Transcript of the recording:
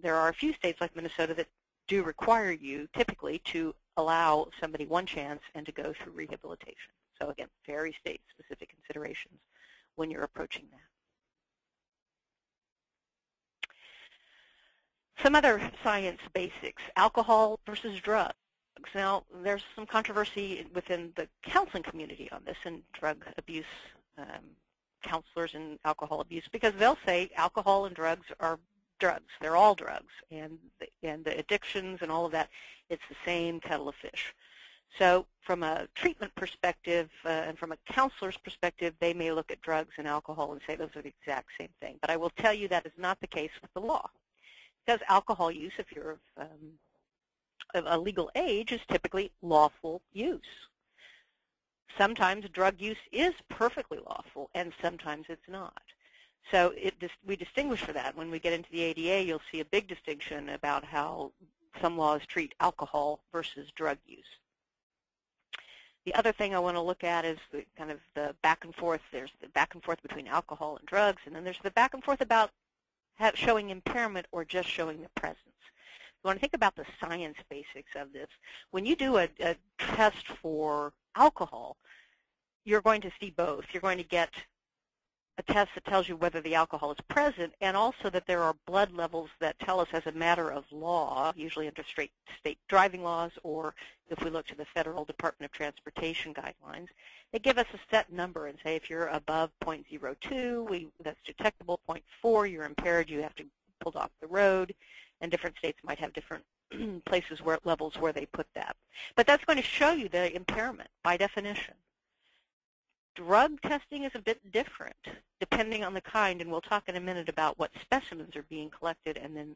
there are a few states like Minnesota that do require you typically to allow somebody one chance and to go through rehabilitation. So again, very state-specific considerations when you're approaching that. Some other science basics, alcohol versus drugs. Now, there's some controversy within the counseling community on this and drug abuse counselors and alcohol abuse, because they'll say alcohol and drugs are drugs. They're all drugs, and the addictions and all of that, it's the same kettle of fish. So from a treatment perspective and from a counselor's perspective, they may look at drugs and alcohol and say those are the exact same thing. But I will tell you that is not the case with the law, because alcohol use, if you're of a legal age, is typically lawful use. Sometimes drug use is perfectly lawful, and sometimes it's not. So we distinguish for that. When we get into the ADA, you'll see a big distinction about how some laws treat alcohol versus drug use. The other thing I want to look at is the kind of the back and forth. There's the back and forth between alcohol and drugs, and then there's the back and forth about showing impairment or just showing the presence. You want to think about the science basics of this. When you do a test for alcohol, you're going to see both. You're going to get a test that tells you whether the alcohol is present, and also that there are blood levels that tell us as a matter of law, usually under state driving laws, or if we look to the Federal Department of Transportation guidelines, they give us a set number and say if you're above 0.02, that's detectable, 0.4, you're impaired, you have to be pulled off the road, and different states might have different places where levels where they put that. But that's going to show you the impairment by definition. Drug testing is a bit different depending on the kind, and we'll talk in a minute about what specimens are being collected and then